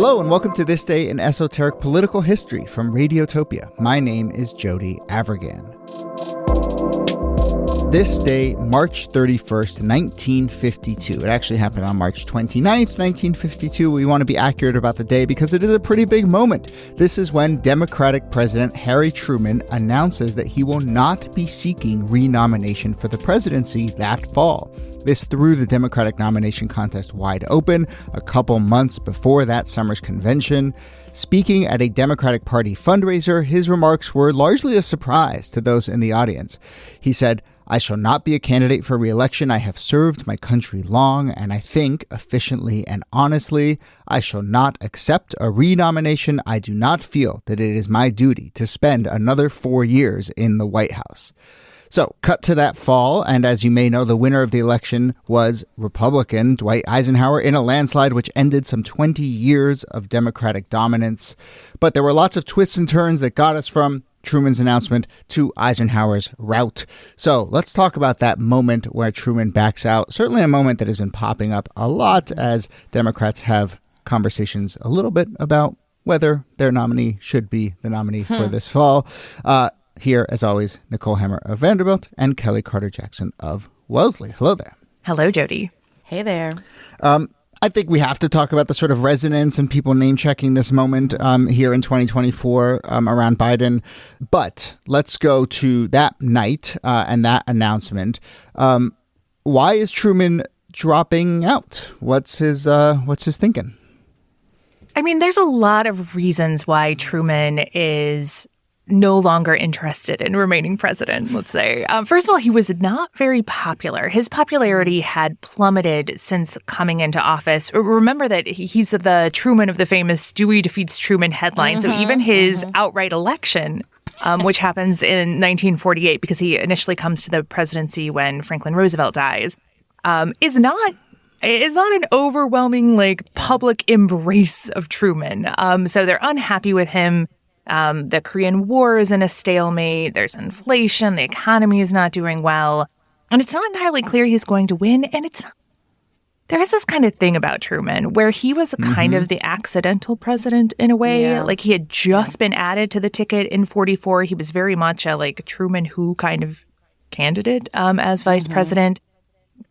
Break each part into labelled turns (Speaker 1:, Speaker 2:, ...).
Speaker 1: Hello and welcome to This Day in Esoteric Political History from Radiotopia. My name is Jody Avirgan. This day, March 31st, 1952. It actually happened on March 29th, 1952. We want to be accurate about the day because it is a pretty big moment. This is when Democratic President Harry Truman announces that he will not be seeking renomination for the presidency that fall. This threw the Democratic nomination contest wide open a couple months before that summer's convention. Speaking at a Democratic Party fundraiser, his remarks were largely a surprise to those in the audience. He said, "I shall not be a candidate for re-election. I have served my country long, and I think efficiently and honestly. I shall not accept a renomination. I do not feel that it is my duty to spend another 4 years in the White House." So, cut to that fall, and as you may know, the winner of the election was Republican Dwight Eisenhower in a landslide which ended some 20 years of Democratic dominance. But there were lots of twists and turns that got us from Truman's announcement to Eisenhower's rout. So let's talk about that moment where Truman backs out. Certainly a moment that has been popping up a lot as Democrats have conversations a little bit about whether their nominee should be the nominee for this fall. Here, as always, Nicole Hammer of Vanderbilt and Kellie Carter-Jackson of Wellesley. Hello there.
Speaker 2: Hello, Jody.
Speaker 3: Hey there.
Speaker 1: I think we have to talk about the sort of resonance and people name-checking this moment here in 2024 around Biden. But let's go to that night and that announcement. Why is Truman dropping out? What's his thinking?
Speaker 2: I mean, there's a lot of reasons why Truman is no longer interested in remaining president, let's say. First of all, he was not very popular. His popularity had plummeted since coming into office. Remember that he's the Truman of the famous Dewey defeats Truman headline. So even his outright election, which happens in 1948, because he initially comes to the presidency when Franklin Roosevelt dies, is not an overwhelming public embrace of Truman. So they're unhappy with him. The Korean War is in a stalemate. There's inflation. The economy is not doing well. And it's not entirely clear he's going to win. And there is this kind of thing about Truman where he was kind of the accidental president in a way. Yeah. Like he had just been added to the ticket in 44. He was very much a Truman who kind of candidate as vice president.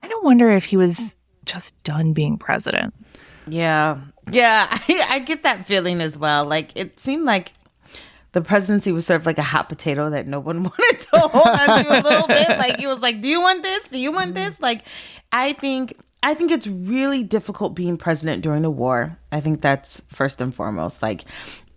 Speaker 2: I don't wonder if he was just done being president.
Speaker 3: Yeah, I get that feeling as well. It seemed like the presidency was sort of like a hot potato that no one wanted to hold on to a little bit. He was like, do you want this? Do you want this? I think it's really difficult being president during a war. I think that's first and foremost.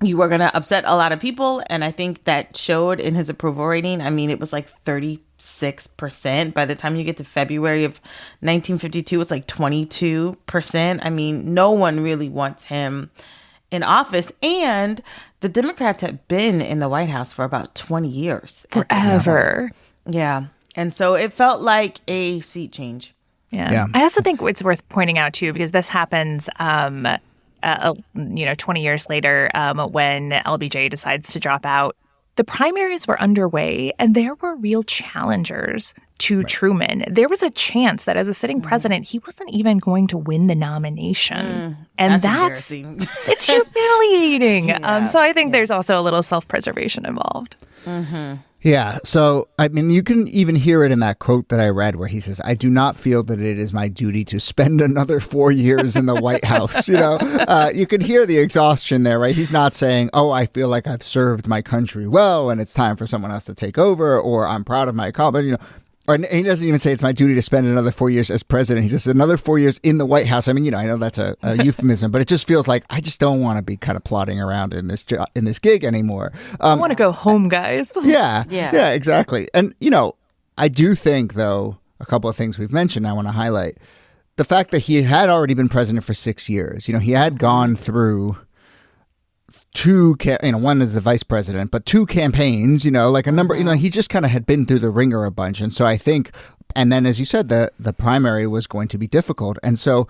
Speaker 3: You were going to upset a lot of people. And I think that showed in his approval rating. I mean, it was 36%. By the time you get to February of 1952, it's 22%. I mean, no one really wants him in office. And the Democrats had been in the White House for about 20 years.
Speaker 2: Forever.
Speaker 3: Yeah. And so it felt like a seat change.
Speaker 2: Yeah. I also think it's worth pointing out, too, because this happens, 20 years later when LBJ decides to drop out. The primaries were underway, and there were real challengers to Truman. There was a chance that as a sitting president, he wasn't even going to win the nomination. And that's it's humiliating. So I think there's also a little self-preservation involved.
Speaker 1: Yeah. So, I mean, you can even hear it in that quote that I read where he says, "I do not feel that it is my duty to spend another 4 years in the White House." You can hear the exhaustion there, right? He's not saying, "Oh, I feel like I've served my country well and it's time for someone else to take over," or "I'm proud of my accomplishment." Or he doesn't even say it's my duty to spend another 4 years as president. He says another 4 years in the White House. I mean, I know that's a euphemism, but it just feels like I just don't want to be kind of plodding around in this gig anymore.
Speaker 2: I want to go home, guys.
Speaker 1: Yeah, exactly. And, I do think, though, a couple of things we've mentioned I want to highlight. The fact that he had already been president for 6 years. He had gone through two, one as the vice president, but two campaigns, a number, he just kind of had been through the ringer a bunch. And so I think, and then as you said, the primary was going to be difficult. And so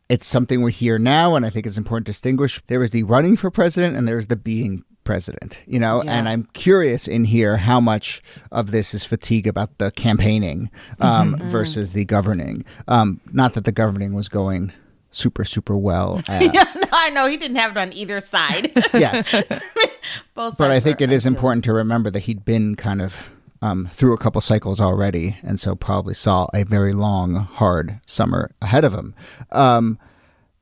Speaker 1: it's something we're here now. And I think it's important to distinguish. There was the running for president and there's the being president, and I'm curious in here how much of this is fatigue about the campaigning versus the governing. Not that the governing was going super, super well.
Speaker 3: Yeah, no, I know. He didn't have it on either side.
Speaker 1: Yes.
Speaker 3: Both
Speaker 1: But I
Speaker 3: sides
Speaker 1: think
Speaker 3: were
Speaker 1: it is
Speaker 3: unfair.
Speaker 1: important to remember that he'd been kind of through a couple cycles already, and so probably saw a very long, hard summer ahead of him.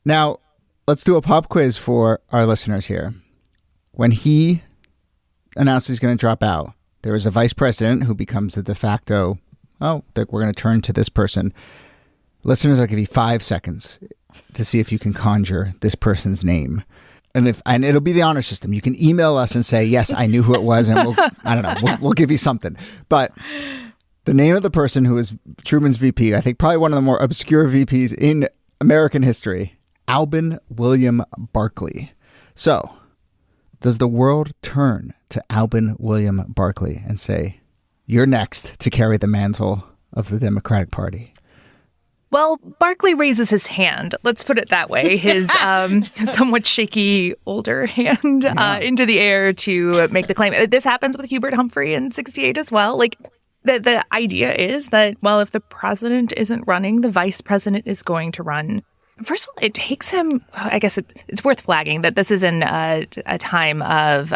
Speaker 1: Now, let's do a pop quiz for our listeners here. When he announced he's going to drop out, there was a vice president who becomes the de facto, we're going to turn to this person. Listeners, I'll give you 5 seconds to see if you can conjure this person's name. And it'll be the honor system. You can email us and say, yes, I knew who it was, and we'll give you something. But the name of the person who was Truman's VP, I think probably one of the more obscure VPs in American history, Alvin William Barkley. So, does the world turn to Alvin William Barkley and say, you're next to carry the mantle of the Democratic Party?
Speaker 2: Well, Barkley raises his hand. Let's put it that way. His somewhat shaky older hand into the air to make the claim. This happens with Hubert Humphrey in 1968 as well. Like the idea is that, well, if the president isn't running, the vice president is going to run. First of all, it takes him, I guess it's worth flagging that this is in a time of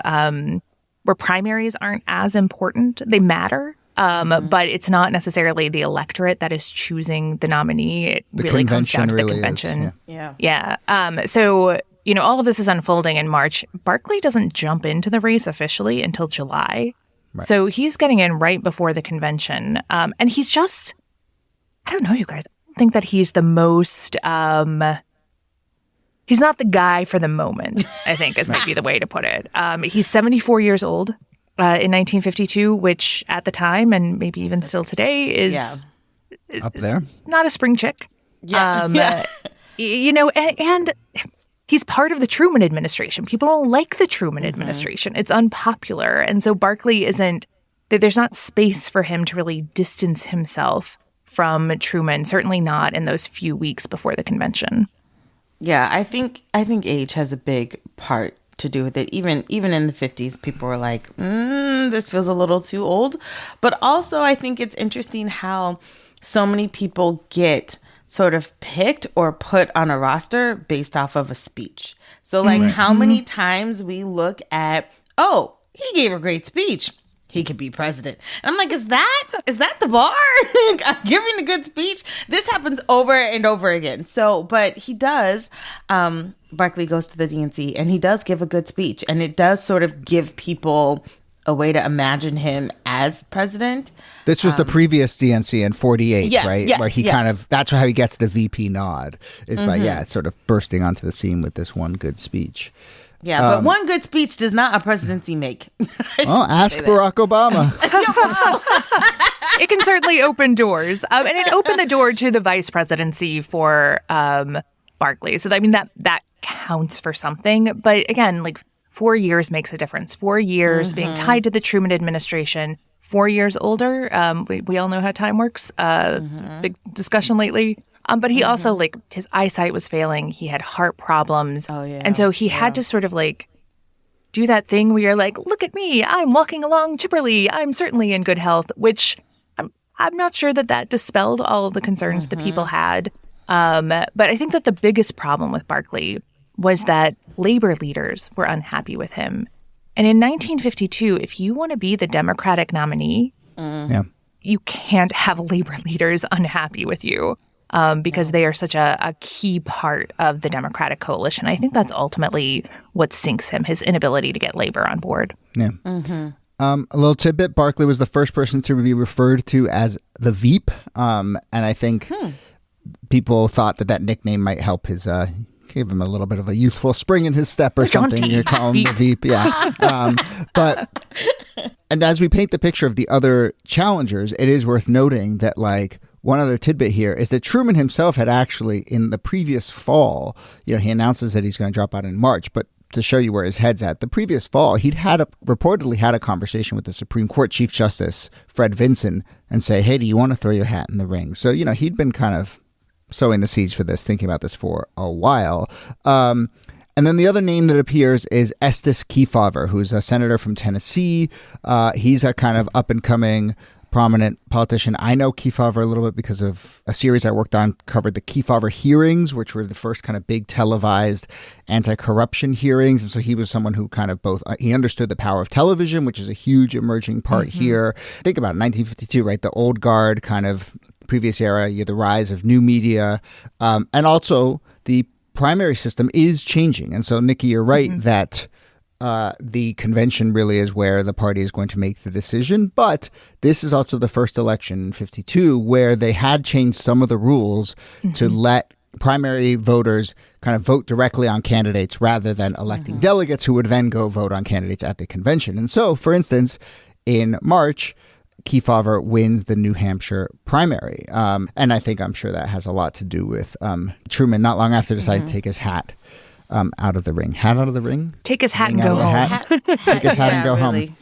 Speaker 2: where primaries aren't as important. They matter. But it's not necessarily the electorate that is choosing the nominee. It really comes down to the convention. Yeah. So, all of this is unfolding in March. Barkley doesn't jump into the race officially until July. Right. So he's getting in right before the convention. And he's just, I don't know, you guys. I don't think that he's the most, he's not the guy for the moment, I think is maybe the way to put it. He's 74 years old. In 1952, which at the time and maybe even still today is
Speaker 1: up there.
Speaker 2: Not a spring chick. And he's part of the Truman administration. People don't like the Truman administration. It's unpopular. And so Barkley there's not space for him to really distance himself from Truman, certainly not in those few weeks before the convention.
Speaker 3: Yeah, I think age has a big part to do with it. Even in the 50s, people were like, this feels a little too old. But also, I think it's interesting how so many people get sort of picked or put on a roster based off of a speech. So like how many times we look at, he gave a great speech, he could be president. And I'm like, is that the bar? Giving a good speech? This happens over and over again. So, but he does, Barkley goes to the DNC and he does give a good speech. And it does sort of give people a way to imagine him as president.
Speaker 1: This was the previous DNC in 48, right?
Speaker 3: Yes,
Speaker 1: where he kind of, that's how he gets the VP nod, is by, sort of bursting onto the scene with this one good speech.
Speaker 3: Yeah, but one good speech does not a presidency make.
Speaker 1: Ask Barack Obama.
Speaker 2: It can certainly open doors. And it opened the door to the vice presidency for Barkley. So, I mean, that counts for something. But again, like 4 years makes a difference. 4 years being tied to the Truman administration. 4 years older. We all know how time works. It's a big discussion lately. But he also, like, his eyesight was failing. He had heart problems. Oh, yeah. And so he had to sort of, like, do that thing where you're like, look at me. I'm walking along chipperly. I'm certainly in good health, which I'm not sure that dispelled all of the concerns that people had. But I think that the biggest problem with Barkley was that labor leaders were unhappy with him. And in 1952, if you want to be the Democratic nominee, you can't have labor leaders unhappy with you. Because they are such a key part of the Democratic coalition. I think that's ultimately what sinks him, his inability to get labor on board.
Speaker 1: Yeah. A little tidbit, Barkley was the first person to be referred to as the Veep. And I think people thought that nickname might help his, gave him a little bit of a youthful spring in his step or something. You call him the Veep, yeah. And as we paint the picture of the other challengers, it is worth noting that, like, one other tidbit here is that Truman himself had actually, in the previous fall, he announces that he's going to drop out in March, but to show you where his head's at, the previous fall, he'd reportedly had a conversation with the Supreme Court Chief Justice, Fred Vinson, and say, hey, do you want to throw your hat in the ring? So, he'd been kind of sowing the seeds for this, thinking about this for a while. And then the other name that appears is Estes Kefauver, who's a senator from Tennessee. He's a kind of up-and-coming prominent politician. I know Kefauver a little bit because of a series I worked on covered the Kefauver hearings, which were the first kind of big televised anti-corruption hearings. And so he was someone who kind of both, he understood the power of television, which is a huge emerging part here. Think about it, 1952, right? The old guard kind of previous era, you had the rise of new media, and also the primary system is changing. And so, Niki, you're right that the convention really is where the party is going to make the decision. But this is also the first election in 52 where they had changed some of the rules to let primary voters kind of vote directly on candidates rather than electing delegates who would then go vote on candidates at the convention. And so, for instance, in March, Kefauver wins the New Hampshire primary. And I'm sure that has a lot to do with Truman not long after decided to take his hat out of the ring. Hat out of the ring?
Speaker 2: Take his hat and go home.
Speaker 1: Take his hat and go home.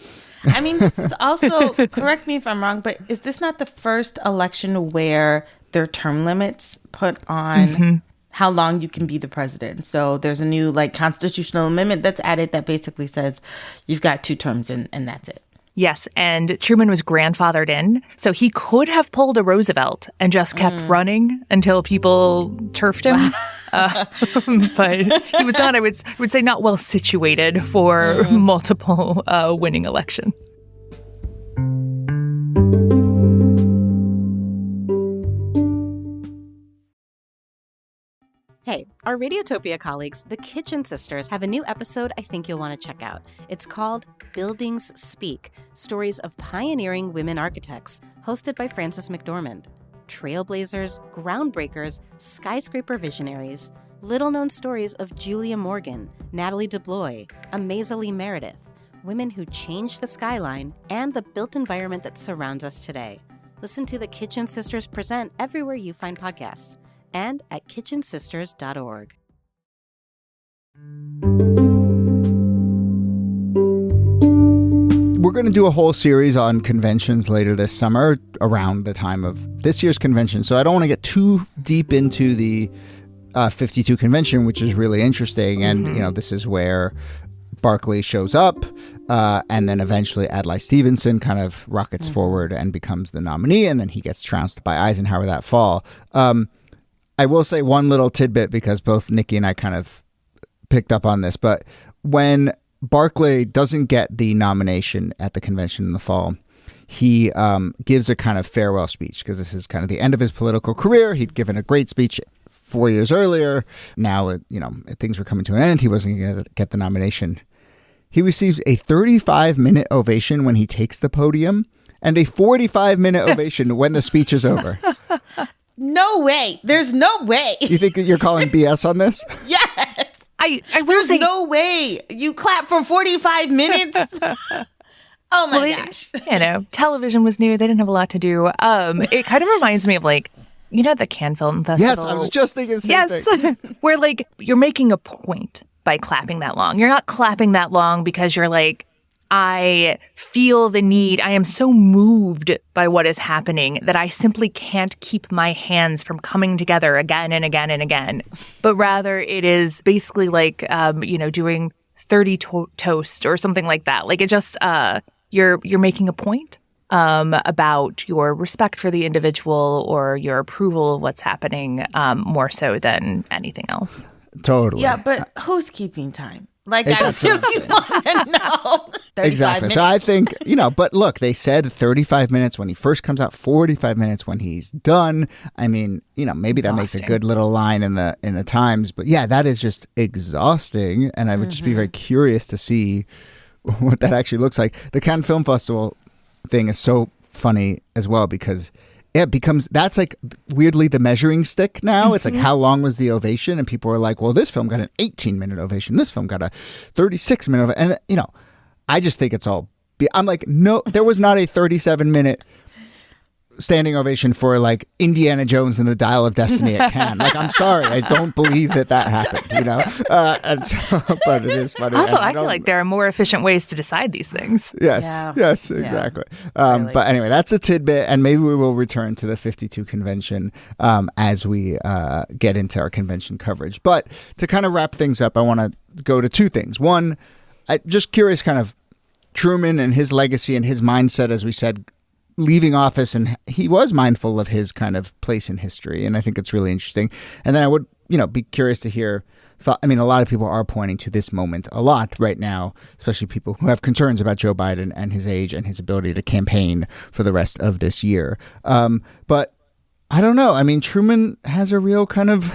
Speaker 3: I mean, this is also, correct me if I'm wrong, but is this not the first election where there are term limits put on how long you can be the president? So there's a new constitutional amendment that's added that basically says you've got 2 terms and that's it.
Speaker 2: Yes, and Truman was grandfathered in, so he could have pulled a Roosevelt and just kept running until people turfed him. But he was not, I would say, not well situated for multiple winning election.
Speaker 4: Hey, our Radiotopia colleagues, the Kitchen Sisters, have a new episode I think you'll want to check out. It's called Buildings Speak, Stories of Pioneering Women Architects, hosted by Frances McDormand. Trailblazers, groundbreakers, skyscraper visionaries, little-known stories of Julia Morgan, Natalie DeBlois, Amazalie Meredith, women who changed the skyline and the built environment that surrounds us today. Listen to the Kitchen Sisters present everywhere you find podcasts, and at kitchensisters.org.
Speaker 1: We're going to do a whole series on conventions later this summer around the time of this year's convention. So I don't want to get too deep into the 52 convention, which is really interesting. And, this is where Barkley shows up, and then eventually Adlai Stevenson kind of rockets forward and becomes the nominee, and then he gets trounced by Eisenhower that fall. I will say one little tidbit because both Niki and I kind of picked up on this, but when Barkley doesn't get the nomination at the convention in the fall, he gives a kind of farewell speech because this is kind of the end of his political career. He'd given a great speech 4 years earlier. Now, things were coming to an end. He wasn't going to get the nomination. He receives a 35-minute ovation when he takes the podium and a 45-minute ovation when the speech is over.
Speaker 3: No way. There's no way.
Speaker 1: You think that you're calling BS on this?
Speaker 3: Yes.
Speaker 2: I will
Speaker 3: There's
Speaker 2: say
Speaker 3: no way. You clap for 45 minutes? Oh my gosh.
Speaker 2: Television was new. They didn't have a lot to do. It kind of reminds me of the Cannes Film Festival.
Speaker 1: Yes, I was just thinking the same thing.
Speaker 2: Where you're making a point by clapping that long. You're not clapping that long because you're I feel the need. I am so moved by what is happening that I simply can't keep my hands from coming together again and again and again. But rather, it is basically doing 30 toast or something like that. It just you're making a point about your respect for the individual or your approval of what's happening more so than anything else.
Speaker 1: Totally.
Speaker 3: Yeah, but who's keeping time? I really want to know.
Speaker 1: Exactly. So I think, but look, they said 35 minutes when he first comes out, 45 minutes when he's done. I mean, maybe that makes a good little line in the Times. But yeah, that is just exhausting. And I would just be very curious to see what that actually looks like. The Cannes Film Festival thing is so funny as well because it becomes, that's weirdly the measuring stick now. It's how long was the ovation? And people are like, well, this film got an 18-minute ovation. This film got a 36-minute ovation. And, I just think it's all, I'm no, there was not a 37-minute standing ovation for Indiana Jones and the Dial of Destiny at Cannes. I'm sorry, I don't believe that happened, and so, but it is funny.
Speaker 2: Also, I feel like there are more efficient ways to decide these things.
Speaker 1: Yes, exactly. Really. But anyway, that's a tidbit, and maybe we will return to the 52 convention as we get into our convention coverage. But to kind of wrap things up, I want to go to 2 things. One, I'm just curious kind of Truman and his legacy and his mindset, as we said, leaving office, and he was mindful of his kind of place in history. And I think it's really interesting. And then I would, be curious to hear a lot of people are pointing to this moment a lot right now, especially people who have concerns about Joe Biden and his age and his ability to campaign for the rest of this year. But I don't know. I mean, Truman has a real kind of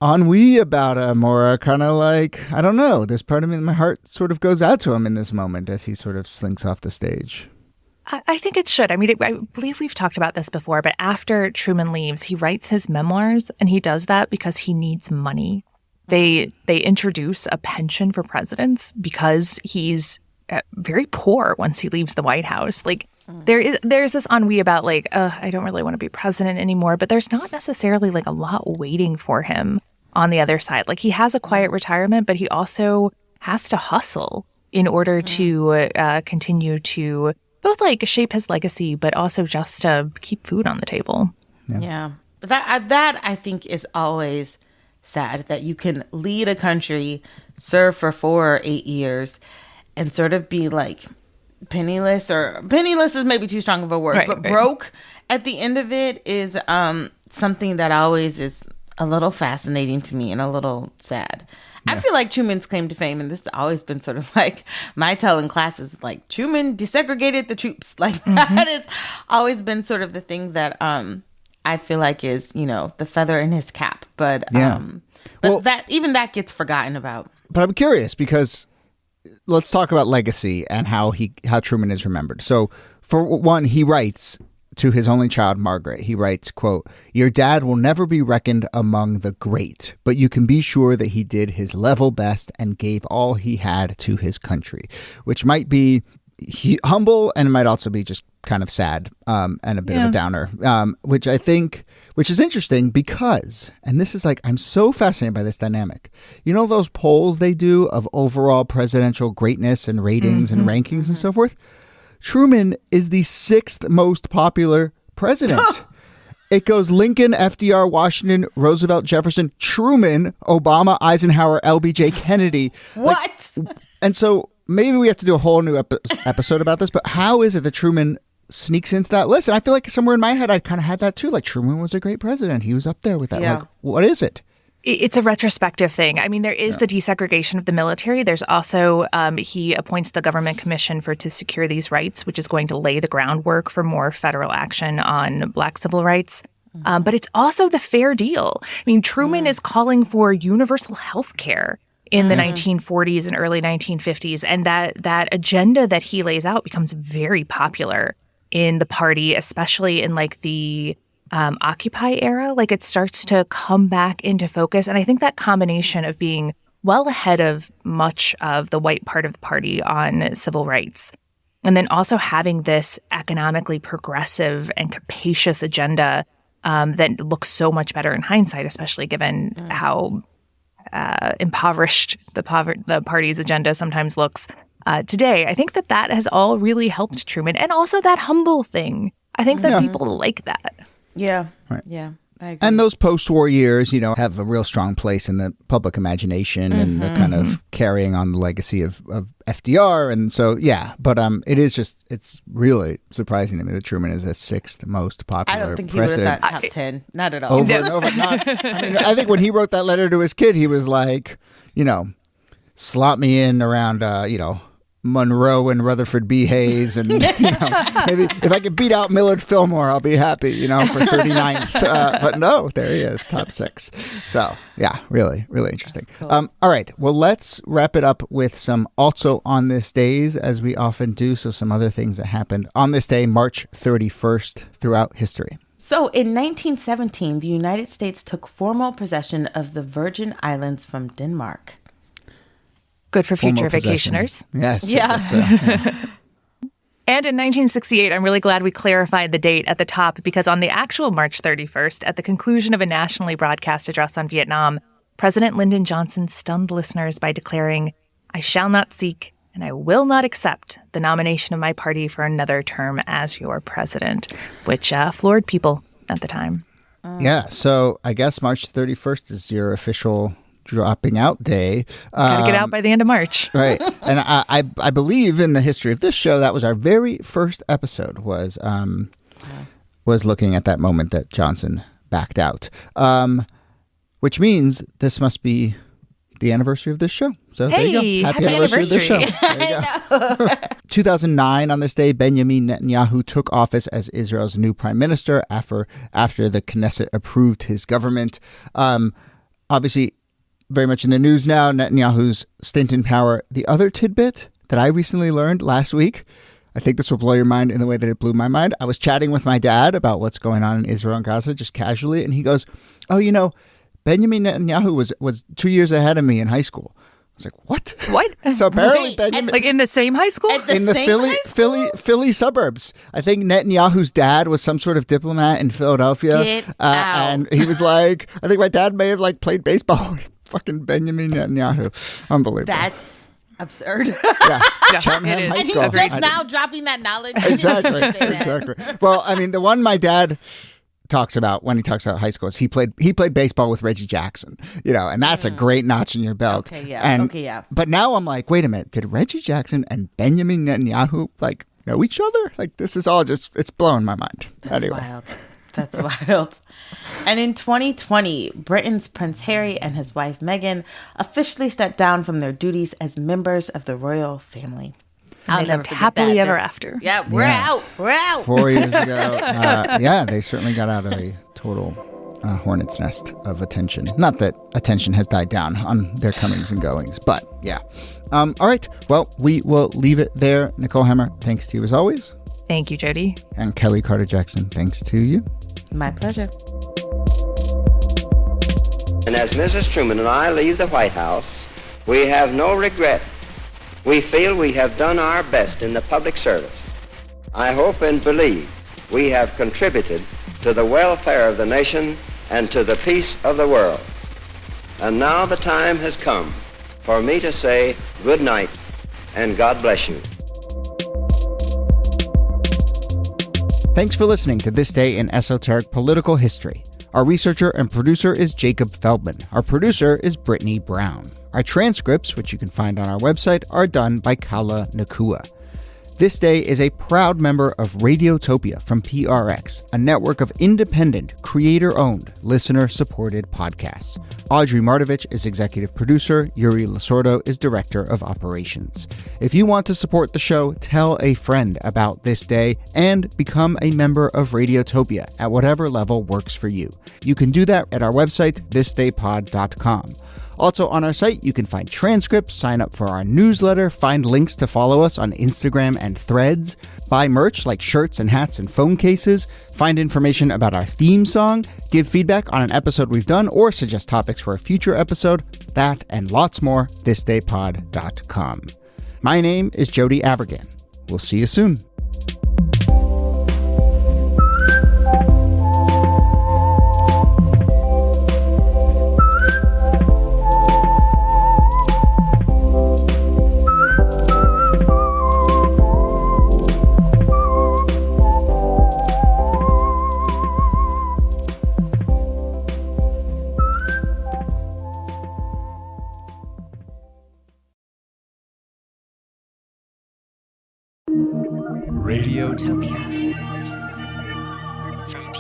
Speaker 1: ennui about him, or a kind of like, I don't know. There's part of me, my heart sort of goes out to him in this moment as he sort of slinks off the stage.
Speaker 2: I think it should. I mean, I believe we've talked about this before, but after Truman leaves, he writes his memoirs, and he does that because he needs money. They introduce a pension for presidents because he's very poor once he leaves the White House. Like, there's this ennui about like, I don't really want to be president anymore, but there's not necessarily like a lot waiting for him on the other side. Like, he has a quiet retirement, but he also has to hustle in order to continue to both like shape his legacy, but also just to keep food on the table.
Speaker 3: Yeah. That I think is always sad, that you can lead a country, serve for 4 or 8 years, and sort of be like penniless, or penniless is maybe too strong of a word, but broke at the end of it is something that always is a little fascinating to me and a little sad. Yeah. I feel like Truman's claim to fame, and this has always been sort of like my tell in classes, like Truman desegregated the troops. Like that has always been sort of the thing that I feel like is, the feather in his cap. But that gets forgotten about.
Speaker 1: But I'm curious because let's talk about legacy and how Truman is remembered. So for one, he writes to his only child, Margaret, he writes, quote, "Your dad will never be reckoned among the great, but you can be sure that he did his level best and gave all he had to his country," which might be humble and it might also be just kind of sad and a bit of a downer, which is interesting because, and this is like, I'm so fascinated by this dynamic. Those polls they do of overall presidential greatness and ratings and rankings and so forth? Truman is the 6th most popular president. It goes Lincoln, FDR, Washington, Roosevelt, Jefferson, Truman, Obama, Eisenhower, LBJ, Kennedy.
Speaker 3: What?
Speaker 1: And so maybe we have to do a whole new episode about this, but how is it that Truman sneaks into that list? And I feel like somewhere in my head, I kind of had that too. Like, Truman was a great president. He was up there with that. Yeah. Like, what is it?
Speaker 2: It's a retrospective thing. I mean, there is the desegregation of the military. There's also, he appoints the government commission to secure these rights, which is going to lay the groundwork for more federal action on Black civil rights. But it's also the fair deal. I mean, Truman is calling for universal health care in the 1940s and early 1950s. And that agenda that he lays out becomes very popular in the party, especially in like the Occupy era. Like, it starts to come back into focus. And I think that combination of being well ahead of much of the white part of the party on civil rights, and then also having this economically progressive and capacious agenda that looks so much better in hindsight, especially given how impoverished the party's agenda sometimes looks today. I think that has all really helped Truman. And also that humble thing. I think that people like that.
Speaker 3: Yeah.
Speaker 1: Right.
Speaker 3: Yeah. I agree.
Speaker 1: And those post-war years, have a real strong place in the public imagination and the kind of carrying on the legacy of FDR. And so, but it's really surprising to me that Truman is the 6th most popular
Speaker 3: I don't think
Speaker 1: president.
Speaker 3: he would have that top 10. Not at all.
Speaker 1: Over and over. I think when he wrote that letter to his kid, he was like, slot me in around, Monroe and Rutherford B. Hayes, and maybe if I could beat out Millard Fillmore, I'll be happy, for 39th. But no, there he is, top 6. So really, really interesting. Cool. All right, well, let's wrap it up with some also on this days, as we often do. So some other things that happened on this day, March 31st, throughout history.
Speaker 3: So in 1917, the United States took formal possession of the Virgin Islands from Denmark.
Speaker 2: Good for future vacationers.
Speaker 1: Yes.
Speaker 3: Yeah.
Speaker 2: And in 1968, I'm really glad we clarified the date at the top, because on the actual March 31st, at the conclusion of a nationally broadcast address on Vietnam, President Lyndon Johnson stunned listeners by declaring, "I shall not seek and I will not accept the nomination of my party for another term as your president," which floored people at the time.
Speaker 1: Yeah. So I guess March 31st is your official dropping out day.
Speaker 2: Gotta get out by the end of March.
Speaker 1: Right. And I believe in the history of this show, that was our very first episode was looking at that moment that Johnson backed out. Which means this must be the anniversary of this show. So there you go. Happy anniversary of this show. There you go. 2009, on this day, Benjamin Netanyahu took office as Israel's new prime minister after the Knesset approved his government. Obviously, very much in the news now, Netanyahu's stint in power. The other tidbit that I recently learned last week, I think this will blow your mind in the way that it blew my mind. I was chatting with my dad about what's going on in Israel and Gaza, just casually, and he goes, "Oh, you know, Benjamin Netanyahu was 2 years ahead of me in high school." I was like, "What?
Speaker 2: What?"
Speaker 1: So apparently, Benjamin,
Speaker 2: like in the same high school,
Speaker 1: in the Philly suburbs. I think Netanyahu's dad was some sort of diplomat in Philadelphia,
Speaker 3: Get out.
Speaker 1: and he was like, I think my dad may have like played baseball with fucking Benjamin Netanyahu. Unbelievable.
Speaker 3: That's absurd.
Speaker 1: Yeah, Cheltenham
Speaker 2: it is.
Speaker 1: High
Speaker 3: And he's
Speaker 1: School.
Speaker 3: just now dropping that knowledge.
Speaker 1: Exactly. Exactly. Well, I mean, the one my dad talks about when he talks about high school is he played baseball with Reggie Jackson, and that's a great notch in your belt.
Speaker 3: Okay, yeah.
Speaker 1: And, But now I'm like, wait a minute, did Reggie Jackson and Benjamin Netanyahu like know each other? Like, this is all just, it's blowing my mind.
Speaker 3: That's wild. That's wild. And in 2020, Britain's Prince Harry and his wife Meghan officially stepped down from their duties as members of the royal family.
Speaker 2: They lived happily ever after.
Speaker 3: Yeah, we're out.
Speaker 1: 4 years ago. They certainly got out of a total hornet's nest of attention. Not that attention has died down on their comings and goings, but yeah. All right. Well, we will leave it there. Nicole Hammer, thanks to you as always.
Speaker 2: Thank you, Jody.
Speaker 1: And Kellie Carter-Jackson, thanks to you.
Speaker 3: My pleasure.
Speaker 5: And as Mrs. Truman and I leave the White House, we have no regret. We feel we have done our best in the public service. I hope and believe we have contributed to the welfare of the nation and to the peace of the world. And now the time has come for me to say good night and God bless you.
Speaker 1: Thanks for listening to This Day in Esoteric Political History. Our researcher and producer is Jacob Feldman. Our producer is Brittany Brown. Our transcripts, which you can find on our website, are done by Kala Nakua. This Day is a proud member of Radiotopia from PRX, a network of independent, creator-owned, listener-supported podcasts. Audrey Martovich is executive producer. Yuri Lasordo is director of operations. If you want to support the show, tell a friend about This Day and become a member of Radiotopia at whatever level works for you. You can do that at our website, thisdaypod.com. Also on our site, you can find transcripts, sign up for our newsletter, find links to follow us on Instagram and Threads, buy merch like shirts and hats and phone cases, find information about our theme song, give feedback on an episode we've done, or suggest topics for a future episode. That and lots more, thisdaypod.com. My name is Jody Abergan. We'll see you soon.
Speaker 6: Radiotopia from